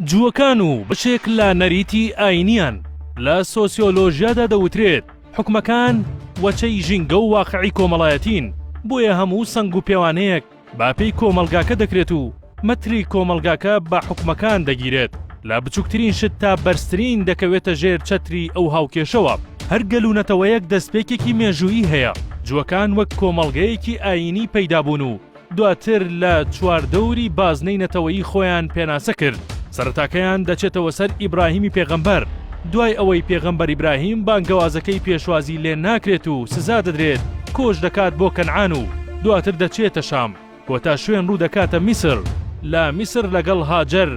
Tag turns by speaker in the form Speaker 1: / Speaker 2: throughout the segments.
Speaker 1: جووەکان و بەشێک لە نەریتی ئاینیان لە سۆسیۆلۆژیادا دەوترێت حکومەکان وەچەی ژینگە و واقعی کۆمەڵایەتین، بۆیە هەموو سەنگ و پێوانەیەک باپەی کۆمەلگاکە دەکرێت و مەتری کۆمەلگاکە بە حکومەکان دەگیرێت، لە بچووکترین شت تا بەرزترین دەکەوێتە ژێر چەتری ئەو هاوکێشەوە. هەر گەلوونەتەوەیەک دەستپێکێکی مێژوویی هەیە. جووەکان وەک کۆمەڵگەیەکی ئاینی پەیدابوون و دواتر لە چواردەوری بازنەی نەتەوەیی خۆیان پێناسە کرد. سەرەتاکەیان دەچێتەوە سەر ئیبراهیمی پێغەمبەر. دوای ئەوەی پێغەمبەر ئیبراهیم بانگەوازەکەی پێشوازی لێ ناکرێت و سزا دەدرێت، کۆش دەکات بۆ کەنعان و دواتر دەچێتە شام، کۆتا شوێن ڕوو دەکاتە میسر. لە میسر لەگەڵ هاجەر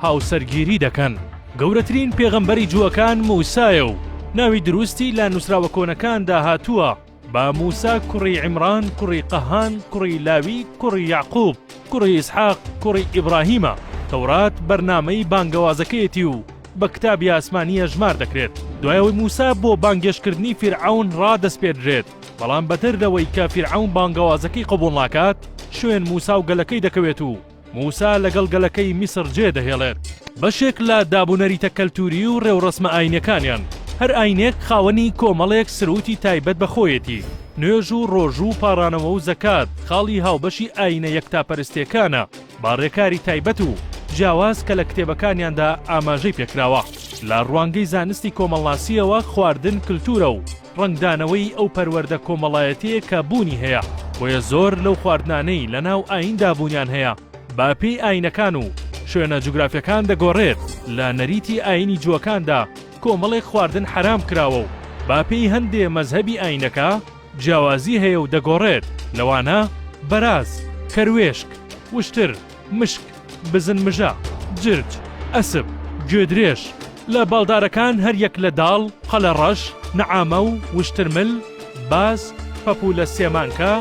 Speaker 1: هاوسەرگیری دەکەن. گەورەترین پێغەمبەری جووەکان موسایە و ناوی دروستی لە نووسراوە کۆنەکاندا هاتووە با موسا کوڕی عیمران کوڕی قەهان کوڕی لاوی کوڕی یعقوب کوڕی ئیسحاق کوڕی ئیبراهیمە. تەورات بەرنامەی بانگەوازەکەیەتی و بە کتابی ئاسمانیە ژمار دەکرێت. دوایەوەی موسا بۆ بانگێشکردنی فیرعەون ڕادەسپێدرێت، بەڵام بەتر لەوەی کە فیرعەون بانگەوازەکەی قبوڵ ناکات، شوێن موسا و گەلەکەی دەکەوێت و موسا لەگەڵ گەلەکەی میسر جێ دەهێڵێت. بەشێک لە دابوونەریتە کەلتوری و ڕێوڕسمە ئاینەکانیان. هەر ئاینێک خاوەنی کۆمەڵێک سروتی تایبەت بەخۆیەتی. نوێژ و ڕۆژوو و پاڕانەوە و زەکات خاڵی هاوبەشی ئاینە یەکتاپەرستیەکانە، باڕێکاری تایبەت و جیاواز کە لە کتێبەکانیاندا ئاماژەی پێکراوە. لە ڕوانگەی زانستی کۆمەڵناسیەوە خواردن کلتورە و ڕنگدانەوەی ئەو پەروەردە کۆمەڵایەتەیە کە بوونی هەیە، بۆیە زۆر لەو خواردنانەی لە ناو ئایندا بوونیان هەیە باپێی ئاینەکان و شوێنە جوگرافیەکان دەگۆڕێت. لە نەریتی ئاینی جووەکاندا کۆمەڵێک خواردن حرام کراوە و باپێی هەندێ مەزهەبی ئاینەکە جیاوازی هەیە و دەگۆڕێت. لەوانە بەراز، کەروێشک، وشتر، مشک، بزنمژە، جرج، ئەسب، گوێدرێژ. لە باڵدارەکان هەر یەک لە داڵ، قەلەڕەش، نەعامە و وشترمل، باز، پەپوولە سێمانکە،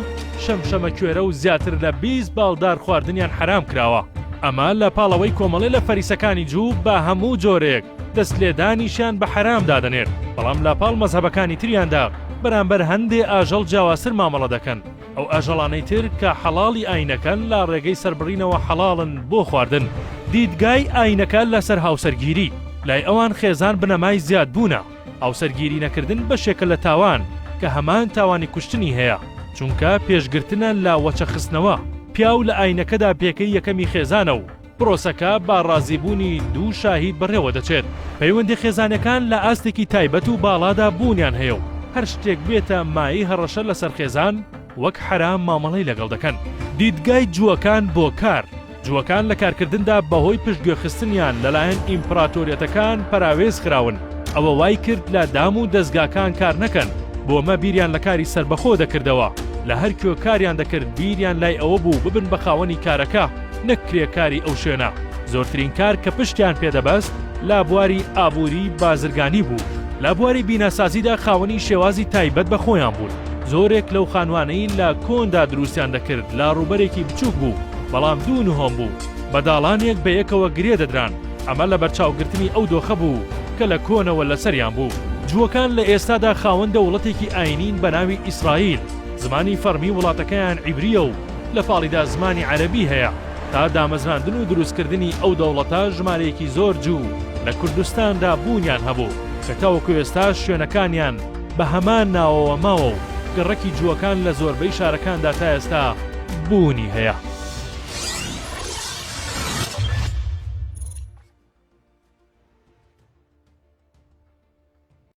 Speaker 1: شەمشەمە کوێرە و زیاتر لە 20 باڵدار خواردنیان حرام کراوە. ئەمە لە پاڵەوەی کۆمەڵێ لە فەریسەکانی جوو بە هەموو جۆرێک دەست لێدانیشیان بە حرام دادەنێت، بەڵام لە پاڵ مەزهەبەکانی تریاندا بەرامبەر هەندێ ئاژەڵ جیاوازتر مامەڵە دەکەن. ئەو ئاژەڵانەی تر کە حەڵاڵی ئاینەکەن لە ڕێگەی سەربڕینەوە حەڵاڵن بۆ خواردن. دیدگای ئاینەکە لەسەر هاوسەرگیری. لای ئەوان خێزان بنەمای زیاد بوونە. هاوسەرگیری نەکردن بەشێکە لە تاوان کە هەمان تاوانی کوشتنی هەیە، چونکە پێشگرتنە لە وەچەخستنەوە. پیاو لە ئاینەکەدا پێکەی یەکەمی خێزانە و پرۆسەکە با ڕازیبوونی دوو شاهید بەڕێوە دەچێت. پەیوەندی خێزانەکان لە ئاستێکی تایبەت و باڵادا بوونیان هەیە و هەر شتێک بێتە مایی هەڕەشە لەسەر خێزان وەک حرام مامەڵەی لەگەڵ دەکەن. دیدگای جووەکان بۆ کار. جووەکان لە کارکردندا بەهۆی پشتگوێخستنیان لەلایەن ئیمپراتۆریەتەکان پەراوێز خراون. ئەوە وای کرد لە دام و دەستگاکان کار نەکەن، بۆمە بیریان لە کاری سربەخۆ دەکردەوە. لە هەر کوێ کاریان دەکرد بیریان لای ئەوە بوو ببن بە خاوەنی کارەکە، نەک کرێکاری ئەو شوێنە. زۆرترین کار کە پشتیان پێدەبەست لە بواری ئابووری بازرگانی بوو. لە بواری بیناسازیدا خاوەنی شێوازی تایبەت بە خۆیان بوون. زۆرێک لەو خانوانەی لە کۆندا دروستیان دەکرد لە ڕووبەرێکی بچووک بوو، بەڵام دوو نهۆم بوو. بەداڵانێک بە یەکەوە گرێ دەدران. ئەمە لە بەرچاوگرتنی ئەو دۆخە بوو کە لە کۆنەوە لەسەریان بوو. جووەکان لە ئێستادا خاوەن دەوڵەتێکی ئاینین بە ناوی ئیسرائیل. زمانی فەرمی وڵاتەکەیان عیبریە و لە پاڵیدا زمانی عەرەبی هەیە. تا دامەزراندن و دروستکردنی ئەو دەوڵەتە ژمارەیەکی زۆر جوو لە کوردستاندا بوونیان هەبوو کە تاوەکو ئێستا شوێنەکانیان بە هەمان ناوەوە ماوە و گەڕەکی جووەکان لە زۆربەی شارەکاندا تا ئێستا بوونی هەیە.